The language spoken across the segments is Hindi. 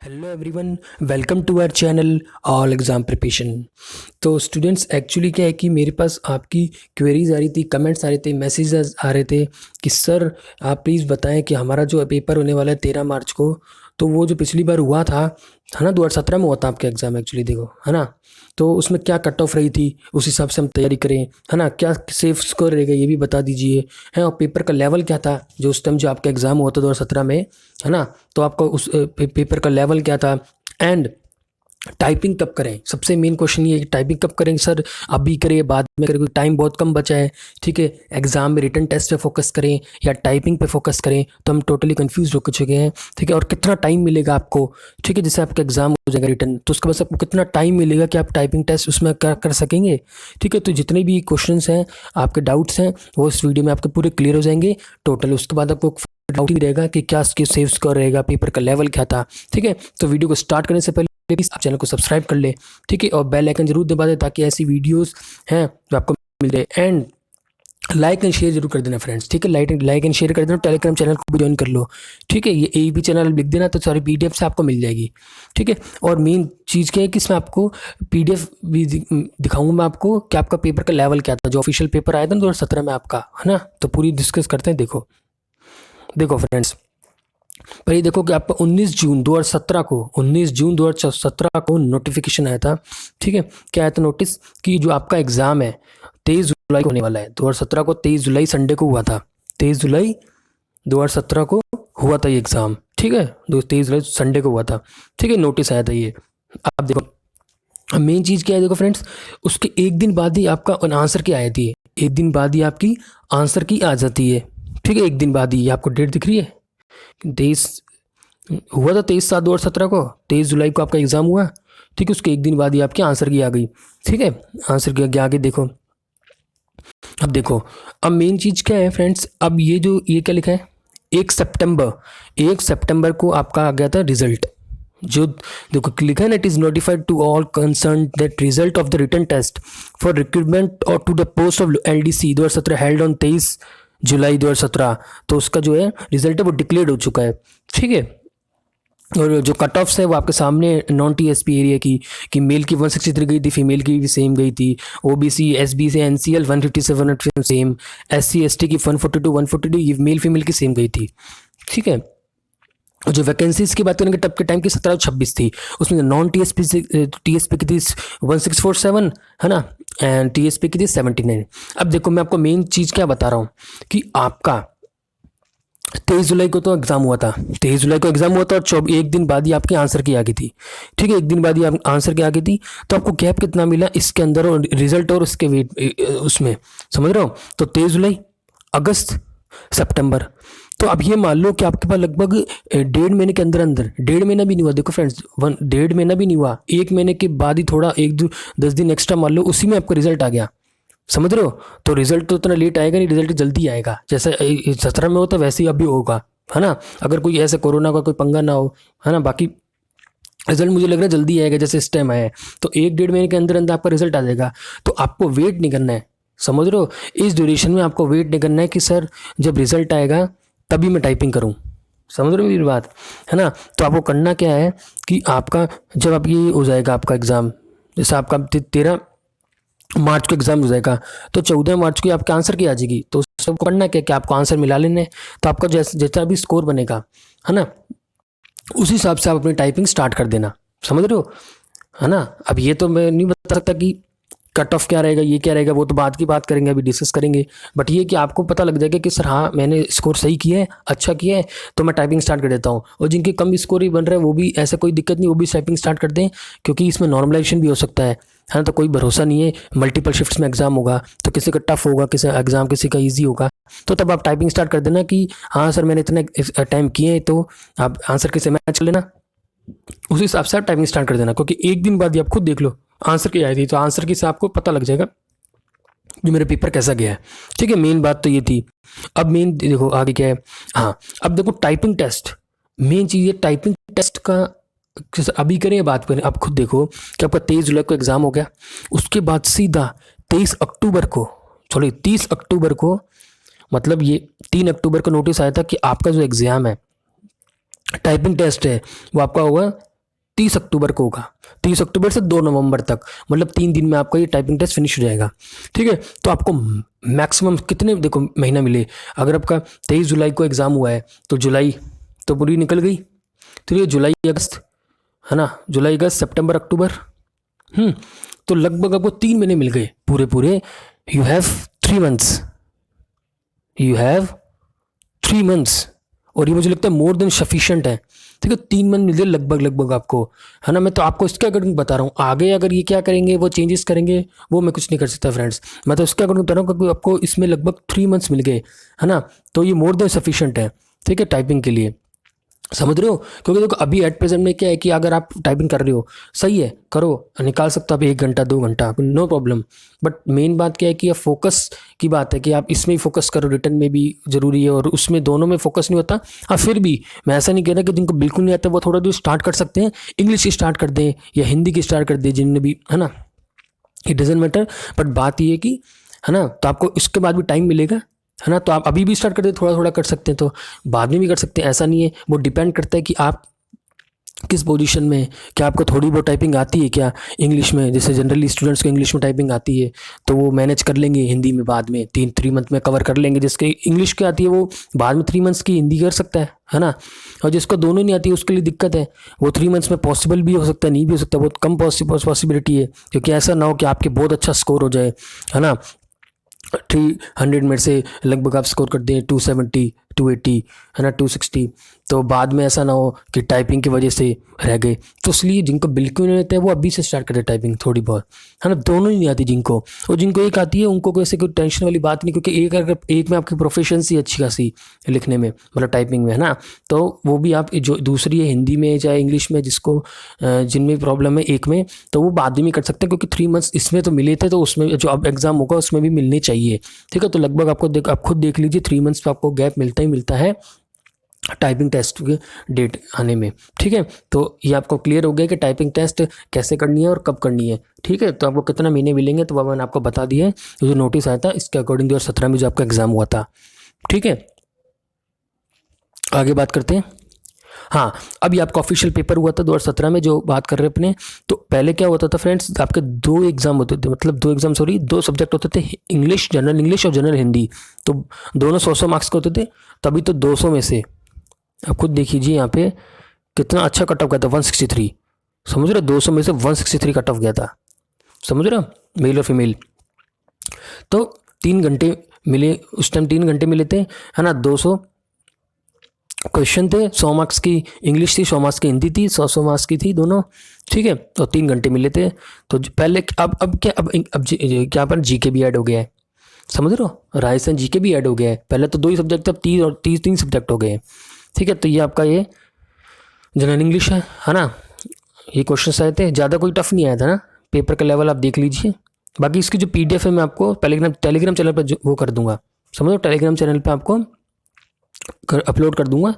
Hello everyone, welcome to our channel all exam preparation. तो स्टूडेंट्स, एक्चुअली क्या है कि मेरे पास आपकी क्वेरीज आ रही थी, कमेंट्स आ रहे थे, मैसेजेस आ रहे थे कि सर आप प्लीज़ बताएं कि हमारा जो पेपर होने वाला है 13 मार्च को, तो वो जो पिछली बार हुआ था, है ना, 2017 में हुआ था आपका एग्ज़ाम एक्चुअली, देखो है ना। तो उसमें क्या कट ऑफ रही थी, उस हिसाब से हम तैयारी करें, है ना। क्या सेफ स्कोर रहेगा ये भी बता दीजिए, है। और पेपर का लेवल क्या था जो उस टाइम जो आपका एग्ज़ाम हुआ था 2017 में, है ना। तो आपका उस पेपर का लेवल क्या था, एंड टाइपिंग कब करें। सबसे मेन क्वेश्चन ये है कि टाइपिंग कब करें सर, अभी करें बाद में करें, क्योंकि टाइम बहुत कम बचा है। ठीक है, एग्जाम में रिटन टेस्ट पे फोकस करें या टाइपिंग पे फोकस करें, तो हम टोटली कंफ्यूज हो चुके हैं। ठीक है, और कितना टाइम मिलेगा आपको। ठीक है, जैसे आपका एग्जाम हो जाएगा रिटन, तो उसके बाद आपको कितना टाइम मिलेगा कि आप टाइपिंग टेस्ट उसमें कर सकेंगे। ठीक है, तो जितने भी क्वेश्चन हैं, आपके डाउट्स हैं, वो इस वीडियो में आपके पूरे क्लियर हो जाएंगे टोटल। उसके बाद आपको डाउट ही रहेगा कि क्या सेफ स्कोर रहेगा, पेपर का लेवल क्या था। ठीक है, तो वीडियो को स्टार्ट करने से पहले प्लीज़ आप चैनल को सब्सक्राइब कर ले। ठीक है, और बेल आइकन जरूर दबा दे ताकि ऐसी वीडियोस हैं जो आपको मिल जाए। एंड लाइक एंड शेयर जरूर कर देना फ्रेंड्स। ठीक है, लाइक एंड शेयर कर देना। टेलीग्राम चैनल को भी ज्वाइन कर लो। ठीक है, ये एक भी चैनल लिख देना तो सारी पीडीएफ से आपको मिल जाएगी। ठीक है, और मेन चीज़ क्या है कि इसमें आपको पीडीएफ भी दिखाऊंगा मैं आपको कि आपका पेपर का लेवल क्या था, जो ऑफिशियल पेपर आया था 2017 में आपका, है ना। तो पूरी डिस्कस करते हैं। देखो देखो फ्रेंड्स, पर ये देखो कि आपका 19 जून 2017 को नोटिफिकेशन आया था। ठीक है, क्या आया था नोटिस कि जो आपका एग्ज़ाम है 23 जुलाई को होने वाला है। 2017 को 23 जुलाई संडे को हुआ था। 23 जुलाई 2017 को हुआ था ये एग्ज़ाम। ठीक है, 23 जुलाई संडे को हुआ था। ठीक है, नोटिस आया था ये। आप देखो मेन चीज़ क्या है, देखो फ्रेंड्स, उसके एक दिन बाद ही आपका आंसर की आ जाती है। एक दिन बाद ही आपकी आंसर की आ जाती है। ठीक है, एक दिन बाद ही। आपको डेट दिख रही है, 23 हुआ था 23/7/2017 को, 23 जुलाई को आपका एग्ज़ाम हुआ। ठीक है, उसके एक दिन बाद ही आपके आंसर की आ गई। ठीक है, आंसर की आगे देखो। अब देखो, अब मेन चीज़ क्या है फ्रेंड्स, अब ये क्या लिखा है, 1 सितंबर को आपका आ गया था रिजल्ट। जो देखो लिखा है ना, it is notified to all concern that result of the written test for recruitment और to the post of LDC 2017 held on 23 July 2017। तो उसका जो है रिजल्ट है वो डिक्लेयर हो चुका है। ठीक है, और जो कट ऑफ्स है वो आपके सामने नॉन TSP एरिया की कि मेल की 163 गई थी, फीमेल की भी सेम गई थी। OBC SB से NCL 157 सेम, SC ST की 142 142 मेल फीमेल की सेम गई थी। ठीक है, और जो वैकेंसीज की बात करेंगे तब के टाइम की 17 और 26 थी। उसमें नॉन TSP से TSP की थी 1647, है ना, एंड TSP की थी 79। अब देखो मैं आपको मेन चीज़ क्या बता रहा हूँ कि आपका 23 जुलाई को तो एग्ज़ाम हुआ था। 23 जुलाई को एग्ज़ाम हुआ था और एक दिन बाद ही आपके आंसर की आ गई थी। ठीक है, एक दिन बाद ही आंसर की आ गई थी। तो आपको गैप कितना मिला इसके अंदर और रिजल्ट और उसके वेट उसमें, समझ रहे हो। तो 23 जुलाई, अगस्त, सितंबर। तो अब ये मान लो कि आपके पास लगभग 1.5 महीने के अंदर अंदर, 1.5 महीना भी नहीं हुआ, देखो फ्रेंड्स, 1.5 महीना भी नहीं हुआ, 1 महीने के बाद ही थोड़ा 10 दिन एक्स्ट्रा मान लो, उसी में आपका रिजल्ट आ गया। समझ रहे हो। तो रिजल्ट तो उतना लेट आएगा नहीं, रिजल्ट जल्दी आएगा। जैसे 17 में होता वैसे ही अभी होगा, है ना। अगर कोई ऐसे कोरोना का कोई पंगा ना हो, है ना। बाकी रिजल्ट मुझे लग रहा है जल्दी आएगा जैसे इस टाइम आया है। तो 1-1.5 महीने के अंदर अंदर आपका रिजल्ट आ जाएगा। तो आपको वेट नहीं करना है, समझ रहे हो। इस ड्यूरेशन में आपको वेट नहीं करना है कि सर जब रिजल्ट आएगा तभी मैं टाइपिंग करूँ। समझ रहे हो मेरी बात, है ना। तो आपको करना क्या है कि आपका जब आप ये हो जाएगा आपका एग्ज़ाम, जैसे आपका 13 मार्च को एग्जाम हो जाएगा, तो 14 मार्च को आपके आंसर की आ जाएगी। तो सबको पढ़ना क्या कि आपको आंसर मिला लेने। तो आपका जैसा भी स्कोर बनेगा, है ना, उस हिसाब से आप अपनी टाइपिंग स्टार्ट कर देना। समझ रहे हो, है ना। अब ये तो मैं नहीं बता सकता कि कट ऑफ क्या रहेगा, ये क्या रहेगा, वो तो बाद की बात करेंगे, अभी डिस्कस करेंगे। बट ये कि आपको पता लग जाएगा कि सर हाँ मैंने स्कोर सही किया है, अच्छा किया है, तो मैं टाइपिंग स्टार्ट कर देता हूँ। और जिनके कम स्कोर ही बन रहे हैं वो भी ऐसा कोई दिक्कत नहीं, वो भी टाइपिंग स्टार्ट कर दें, क्योंकि इसमें नॉर्मलाइजेशन भी हो सकता है ना। तो कोई भरोसा नहीं है, मल्टीपल शिफ्ट्स में एग्जाम होगा, तो किसी का टफ होगा, किसी एग्जाम किसी का ईजी होगा। तो तब आप टाइपिंग स्टार्ट कर देना कि हाँ सर मैंने इतने टाइम किए हैं, तो आप आंसर किसे मैच कर लेना, उस हिसाब से आप टाइपिंग स्टार्ट कर देना। क्योंकि एक दिन बाद ही आप खुद देख लो आंसर की आई थी, तो आंसर की से आपको पता लग जाएगा कि मेरा पेपर कैसा गया है। ठीक है, मेन बात तो ये थी। अब मेन देखो आगे क्या है। हाँ, अब देखो टाइपिंग टेस्ट, मेन चीज़ है टाइपिंग टेस्ट का। अभी करें या बात करें, आप खुद देखो कि आपका 23 जुलाई को एग्ज़ाम हो गया, उसके बाद सीधा 23 अक्टूबर को, सॉरी 30 अक्टूबर को, मतलब ये 3 अक्टूबर को नोटिस आया था कि आपका जो एग्ज़ाम है, टाइपिंग टेस्ट है, वो आपका होगा 30 अक्टूबर को होगा, 30 अक्टूबर से 2 नवंबर तक, मतलब 3 दिन में आपका ये टाइपिंग टेस्ट फिनिश हो जाएगा। ठीक है, तो आपको मैक्सिमम कितने देखो महीना मिले, अगर आपका 23 जुलाई को एग्ज़ाम हुआ है तो जुलाई तो पूरी निकल गई, तो ये जुलाई अगस्त है ना, जुलाई अगस्त सितंबर अक्टूबर, तो लगभग आपको 3 महीने मिल गए पूरे पूरे। You have 3 months, you have 3 months, और ये मुझे लगता है मोर देन सफिशिएंट है। ठीक है, 3 मंथ मिल गए लगभग आपको, है ना। मैं तो आपको इसके अकॉर्डिंग बता रहा हूँ, आगे अगर ये क्या करेंगे, वो चेंजेस करेंगे, वो मैं कुछ नहीं कर सकता फ्रेंड्स। मैं तो इसके अकॉर्डिंग बता रहा हूँ क्योंकि आपको इसमें लगभग 3 मंथ्स मिल गए, है ना, तो ये मोर देन सफिशिएंट है। ठीक है, टाइपिंग के लिए, समझ रहे हो। क्योंकि देखो अभी एट प्रेजेंट में क्या है कि अगर आप टाइपिंग कर रहे हो, सही है, करो, निकाल सकते हो आप 1 घंटा 2 घंटा, नो प्रॉब्लम। बट मेन बात क्या है कि ये फोकस की बात है कि आप इसमें ही फोकस करो, रिटर्न में भी ज़रूरी है और उसमें दोनों में फोकस नहीं होता। हाँ, फिर भी मैं ऐसा नहीं कह रहा कि जिनको बिल्कुल नहीं आता वो थोड़ा दूर स्टार्ट कर सकते हैं, इंग्लिश की स्टार्ट कर दें या हिंदी की स्टार्ट कर दें, जिनने भी, है ना, इट डजेंट मैटर। बट बात ये है कि, है ना, तो आपको इसके बाद भी टाइम मिलेगा, है ना, तो आप अभी भी स्टार्ट कर दे, थोड़ा थोड़ा कर सकते हैं, तो बाद में भी कर सकते हैं, ऐसा नहीं है। वो डिपेंड करता है कि आप किस पोजीशन में, क्या आपको थोड़ी बहुत टाइपिंग आती है क्या इंग्लिश में, जैसे जनरली स्टूडेंट्स को इंग्लिश में टाइपिंग आती है तो वो मैनेज कर लेंगे हिंदी में, बाद में 3 मंथ में कवर कर लेंगे। जिसके इंग्लिश की आती है वो बाद में 3 मंथ्स की हिंदी कर सकता है ना। और जिसको दोनों नहीं आती है उसके लिए दिक्कत है, वो 3 मंथ्स में पॉसिबल भी हो सकता है, नहीं भी हो सकता, बहुत कम पॉसिबिलिटी है, क्योंकि ऐसा ना हो कि आपके बहुत अच्छा स्कोर हो जाए, है ना, 300 में से लगभग आप स्कोर कर दें 270 280, है ना, 260, तो बाद में ऐसा ना हो कि टाइपिंग की वजह से रह गए। तो इसलिए जिनको बिल्कुल नहीं आते हैं वो अभी से स्टार्ट करें टाइपिंग थोड़ी बहुत, है ना, दोनों ही नहीं आती जिनको, और जिनको एक आती है उनको कोई ऐसे कोई टेंशन वाली बात नहीं, क्योंकि एक अगर एक में आपकी प्रोफिशिएंसी अच्छी खासी लिखने में, मतलब टाइपिंग में, है ना, तो वो भी आप जो दूसरी है हिंदी में चाहे इंग्लिश में, जिसको जिनमें प्रॉब्लम है एक में, तो वो बाद में कर सकते हैं, क्योंकि 3 मंथ्स इसमें तो मिले थे, तो उसमें जो अब एग्ज़ाम होगा उसमें भी मिलने चाहिए। ठीक है, तो लगभग आपको आप खुद देख लीजिए 3 मंथ्स पर आपको गैप मिलता ही मिलता है टाइपिंग टेस्ट के डेट आने में। ठीक है, तो ये आपको क्लियर हो गया कि टाइपिंग टेस्ट कैसे करनी है और कब करनी है। ठीक है, तो आपको कितना महीने मिलेंगे तो वह मैंने आपको बता दिया है, जो नोटिस आया था इसके अकॉर्डिंग 2017 में जो आपका एग्ज़ाम हुआ था। ठीक है, आगे बात करते हैं। हाँ, अभी आपका ऑफिशियल पेपर हुआ था 2017 में, जो बात कर रहे हैं अपने, तो पहले क्या होता था फ्रेंड्स, आपके 2 एग्ज़ाम होते थे, मतलब 2 एग्ज़ाम सॉरी 2 सब्जेक्ट होते थे, इंग्लिश, जनरल इंग्लिश और जनरल हिंदी, तो दोनों 100 मार्क्स के होते थे। तभी तो 200 में से आप खुद देख लीजिए यहाँ पे कितना अच्छा कट ऑफ गया था, 163, समझ रहे हो, 200 में से 163 कट ऑफ गया था, समझ रहे हो, मेल और फीमेल। तो 3 घंटे मिले उस टाइम, 3 घंटे मिले थे, है ना, 200 क्वेश्चन थे, 100 मार्क्स की इंग्लिश थी, 100 मार्क्स की हिंदी थी, 100 मार्क्स की थी दोनों। ठीक है, तो 3 घंटे मिले थे। तो पहले अब क्या, अब क्या पर जीके भी ऐड हो गया है, समझ रहे हो, राजस्थान जीके भी ऐड हो गया है। पहले तो 2 ही सब्जेक्ट थे, अब 30 और 3 सब्जेक्ट हो गए हैं। ठीक है, तो ये आपका ये जनरल इंग्लिश है ना, ये क्वेश्चन आए थे, ज़्यादा कोई टफ नहीं आया था ना, पेपर का लेवल आप देख लीजिए। बाकी इसकी जो PDF है मैं आपको टेलीग्राम चैनल पर वो कर दूंगा, समझो, टेलीग्राम चैनल पे आपको अपलोड कर दूंगा,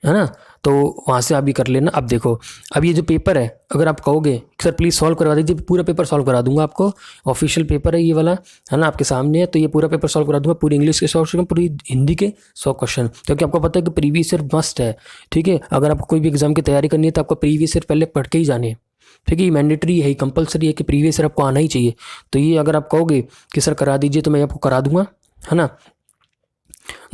है ना, तो वहाँ से आप भी कर लेना। अब देखो, अब ये जो पेपर है, अगर आप कहोगे कि सर प्लीज़ सॉल्व करवा दीजिए, पूरा पेपर सॉल्व करा दूंगा आपको, ऑफिशियल पेपर है ये वाला, है ना, आपके सामने है, तो ये पूरा पेपर सॉल्व करा दूंगा, पूरी इंग्लिश के 100 क्वेश्चन, पूरी हिंदी के 100 क्वेश्चन, क्योंकि आपको पता है कि प्रीवियस ईयर मस्ट है। ठीक है, अगर आपको कोई भी एग्जाम की तैयारी करनी है तो आपको प्रीवियस ईयर पहले पढ़ के ही जाने हैं। ठीक है, ये मैंडेटरी है, कंपलसरी है कि प्रीवियस ईयर आपको आना ही चाहिए। तो ये अगर आप कहोगे कि सर करा दीजिए तो मैं आपको करा दूंगा, है ना,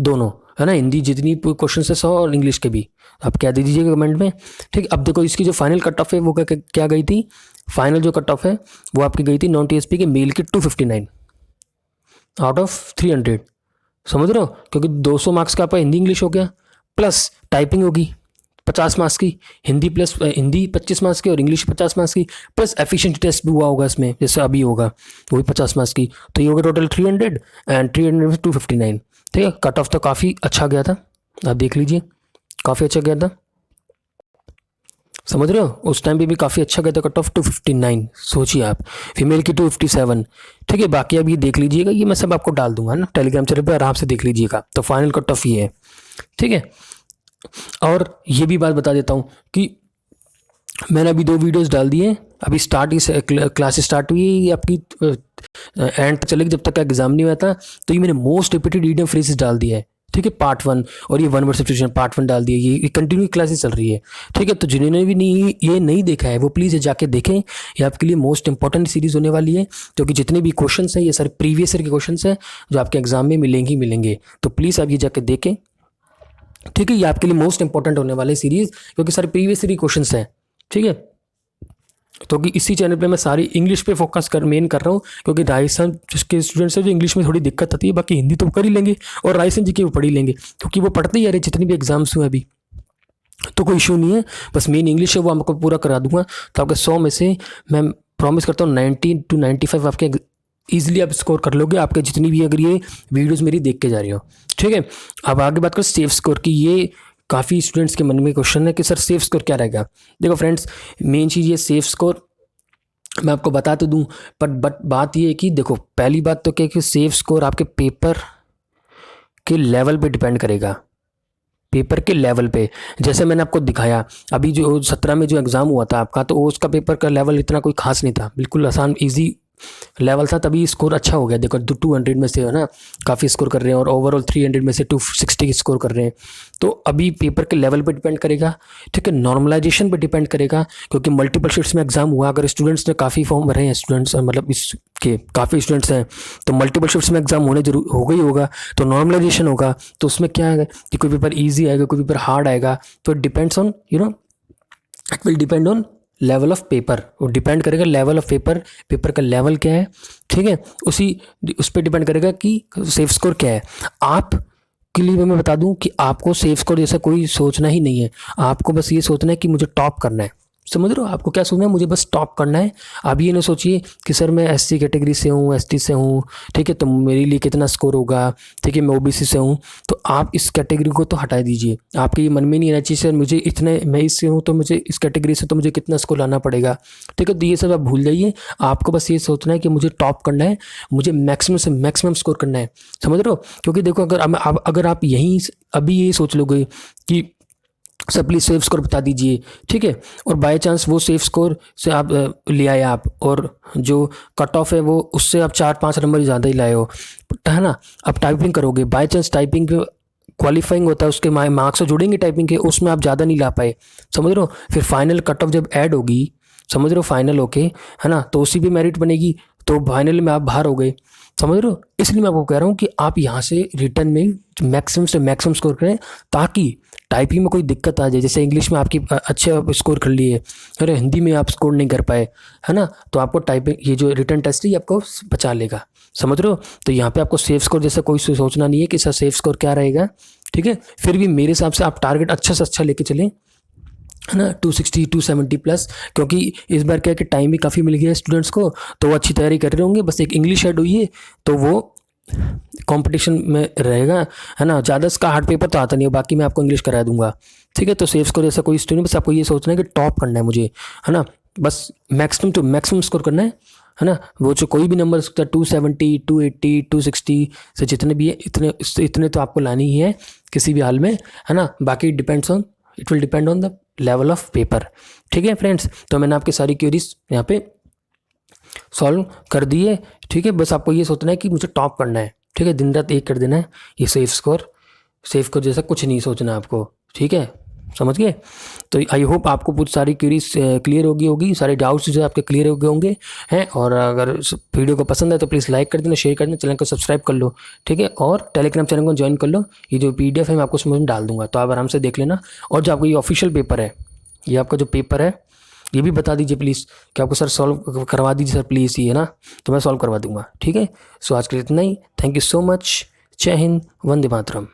दोनों, है ना, हिंदी जितनी क्वेश्चन है 100 और इंग्लिश के भी, आप कह दीजिएगा कमेंट में। ठीक, अब देखो इसकी जो फाइनल कट ऑफ है वो क्या गई थी, फाइनल जो कट ऑफ है वो आपकी गई थी नॉन TSP के मेल की 259 आउट ऑफ 300, समझ रहे हो, क्योंकि 200 मार्क्स का आपका हिंदी इंग्लिश हो गया, प्लस टाइपिंग होगी 50 मार्क्स की, हिंदी प्लस हिंदी 25 मार्क्स की और इंग्लिश 50 मार्क्स की, प्लस एफिशिएंसी टेस्ट भी हुआ होगा इसमें, जैसे अभी होगा वो भी 50 मार्क्स की, तो ये होगा टोटल 300 एंड 300 में 259। ठीक है, कट ऑफ तो काफ़ी अच्छा गया था, आप देख लीजिए, काफ़ी अच्छा गया था, समझ रहे हो, उस टाइम पे भी काफ़ी अच्छा गया था कट ऑफ 259, सोचिए आप, फीमेल की 257। ठीक है, बाकी अब ये देख लीजिएगा, ये मैं सब आपको डाल दूंगा ना टेलीग्राम चैनल पे, आराम से देख लीजिएगा। तो फाइनल कट ऑफ ये है। ठीक है, और ये भी बात बता देता हूँ कि मैंने अभी 2 वीडियोस डाल दिए, अभी स्टार्ट ही क्लास स्टार्ट हुई, ये आपकी एंड तक चलेगी जब तक का एग्जाम नहीं हुआ था। तो ये मैंने मोस्ट रिपीटेड ईडियम फ्रेजेस डाल दिया है, ठीक है, पार्ट 1, और ये 1 वर्ड सब्स्टिट्यूशन पार्ट 1 डाल दिया, ये कंटिन्यू क्लासेस चल रही है। ठीक है, तो जिन्होंने भी ये नहीं देखा है वो प्लीज़ ये जाके देखें, ये आपके लिए मोस्ट इंपॉर्टेंट सीरीज़ होने वाली है, क्योंकि जितने भी क्वेश्चन हैं ये सारे प्रीवियस ईयर के क्वेश्चन हैं जो आपके एग्जाम में मिलेंगे। तो प्लीज़ आप ये जाके देखें। ठीक है, ये आपके लिए मोस्ट इंपॉर्टेंट होने वाले सीरीज़, क्योंकि सारे प्रीवियस ईयर क्वेश्चन हैं। ठीक है, तो कि इसी चैनल पे मैं सारी इंग्लिश पे फोकस मेन कर रहा हूँ, क्योंकि राजस्थान के स्टूडेंट्स हैं जो इंग्लिश में थोड़ी दिक्कत आती है, बाकी हिंदी तो कर ही लेंगे और राजस्थान जी के वो पढ़ ही लेंगे, क्योंकि वो पढ़ते ही आ रहे जितने भी एग्जाम्स हुए अभी, तो कोई इशू नहीं है। बस मेन इंग्लिश है वो आपको पूरा करा दूंगा। तो आपके 100 में से मैं प्रॉमिस करता हूँ 90 to 95 आपके ईजिली आप स्कोर कर लोगे, आपके जितनी भी अगर ये वीडियोज़ मेरी देख के जा रही हो। ठीक है, अब आगे बात करें सेफ स्कोर की। ये काफ़ी स्टूडेंट्स के मन में क्वेश्चन है कि सर सेफ स्कोर क्या रहेगा। देखो फ्रेंड्स, मेन चीज़ ये सेफ स्कोर मैं आपको बता तो दूं, बट बात ये है कि देखो, पहली बात तो क्या है कि सेफ स्कोर आपके पेपर के लेवल पे डिपेंड करेगा, पेपर के लेवल पे। जैसे मैंने आपको दिखाया अभी जो 17 में जो एग्ज़ाम हुआ था आपका, तो उसका पेपर का लेवल इतना कोई खास नहीं था, बिल्कुल आसान इजी लेवल था, तभी स्कोर अच्छा हो गया। देखो 200 में से है ना काफ़ी स्कोर कर रहे हैं, और ओवरऑल 300 में से 260 स्कोर कर रहे हैं। तो अभी पेपर के लेवल पे डिपेंड करेगा। ठीक है, नॉर्मलाइजेशन पे डिपेंड करेगा, क्योंकि मल्टीपल शिफ्ट्स में एग्जाम हुआ। अगर स्टूडेंट्स ने काफ़ी फॉर्म भरे हैं, स्टूडेंट्स मतलब इसके काफ़ी स्टूडेंट्स हैं, तो मल्टीपल शिफ्ट्स में एग्जाम होने जरूर हो गई होगा, तो नॉर्मलाइजेशन होगा। तो उसमें क्या है कि कोई पेपर ईजी आएगा, कोई पेपर हार्ड आएगा, तो it depends on it will depend on level of paper. वो डिपेंड करेगा लेवल ऑफ पेपर, पेपर का लेवल क्या है। ठीक है, उस पर डिपेंड करेगा कि सेफ स्कोर क्या है। आप के लिए मैं बता दूं कि आपको सेफ स्कोर जैसा कोई सोचना ही नहीं है, आपको बस ये सोचना है कि मुझे टॉप करना है। समझ रहे हो, आपको क्या सोचना है, मुझे बस टॉप करना है। आप ये ना सोचिए कि सर मैं एससी कैटेगरी से हूँ, एसटी से हूँ, ठीक है, तो मेरे लिए कितना स्कोर होगा। ठीक है, मैं ओबीसी से हूँ, तो आप इस कैटेगरी को तो हटा दीजिए। आपके ये मन में नहीं आना चाहिए सर मुझे इतने, मैं इससे हूँ तो मुझे इस कैटेगरी से तो मुझे कितना स्कोर लाना पड़ेगा। ठीक है, तो ये सब आप भूल जाइए। आपको बस ये सोचना है कि मुझे टॉप करना है, मुझे मैक्सिमम से मैक्सिमम स्कोर करना है। समझ रहे हो, क्योंकि देखो अगर आप यहीं अभी ये सोच लोगे कि सर प्लीज़ सेफ स्कोर बता दीजिए, ठीक है, और बाय चांस वो सेफ स्कोर से आप ले आए आप, और जो कट ऑफ है वो उससे आप 4-5 नंबर ज़्यादा ही लाए हो, है ना। अब टाइपिंग करोगे, बाय चांस टाइपिंग पे क्वालिफाइंग होता है, उसके मार्क्स तो जुड़ेंगे टाइपिंग के, उसमें आप ज़्यादा नहीं ला पाए। समझ रहे हो, फिर फाइनल कट ऑफ जब ऐड होगी, समझ रहे हो, फाइनल होके, है ना, तो उसी भी मेरिट बनेगी, तो फाइनल में आप बाहर हो गए। समझ रहे हो, इसलिए मैं आपको कह रहा हूँ कि आप यहाँ से रिटर्न में मैक्सिमम से मैक्सिमम स्कोर करें, ताकि टाइपिंग में कोई दिक्कत आ जाए। जैसे इंग्लिश में आपकी अच्छे स्कोर कर लिए, अरे हिंदी में आप स्कोर नहीं कर पाए, है ना, तो आपको टाइपिंग ये जो रिटर्न टेस्ट है ये आपको बचा लेगा। समझ रहे हो, तो यहाँ पे आपको सेफ स्कोर जैसा कोई सोचना नहीं है कि सर सेफ स्कोर क्या रहेगा। ठीक है, फिर भी मेरे हिसाब से आप टारगेट अच्छा से अच्छा लेके चलें, है ना, 260-270 प्लस, क्योंकि इस बार क्या है कि टाइम भी काफ़ी मिल गया है स्टूडेंट्स को, तो वो अच्छी तैयारी कर रहे होंगे। बस एक इंग्लिश ऐड हुई है तो वो कंपटीशन में रहेगा, है ना। ज़्यादा इसका हार्ड पेपर तो आता नहीं है, बाकी मैं आपको इंग्लिश करा दूंगा। ठीक है, तो सेफ स्कोर जैसा कोई स्टूडेंट, बस आपको ये सोचना है कि टॉप करना है मुझे, है ना, बस मैक्सिमम टू मैक्सिमम स्कोर करना है ना। वो जो कोई भी नंबर सकता है 270, 280, 260 से जितने भी है, इतने तो आपको लानी ही है किसी भी हाल में, है ना। बाकी it will depend on the level of paper. ठीक है फ्रेंड्स, तो मैंने आपकी सारी क्वेरीज यहाँ पे सॉल्व कर दिए। ठीक है, बस आपको ये सोचना है कि मुझे टॉप करना है। ठीक है, दिन रात एक कर देना है। ये सेफ स्कोर जैसा कुछ नहीं सोचना आपको। ठीक है, समझ गए। तो आई होप आपको कुछ सारी क्वेरीज क्लियर होगी, सारे डाउट्स जो आपके क्लियर हो गए होंगे हैं। और अगर वीडियो को पसंद है तो प्लीज़ लाइक कर देना, शेयर कर देना, चैनल को सब्सक्राइब कर लो। ठीक है, और टेलीग्राम चैनल को ज्वाइन कर लो। ये जो PDF है मैं आपको उसमें डाल दूंगा, तो आप आराम से देख लेना। और जो आपका ये ऑफिशियल पेपर है, ये आपका जो पेपर है ये भी बता दीजिए प्लीज़ कि आपको सर सॉल्व करवा दीजिए सर प्लीज़, ये है ना, तो मैं सॉल्व करवा दूंगा। ठीक है, सो आज के लिए इतना ही। Thank you so much. जय हिंद, वंदे मातरम।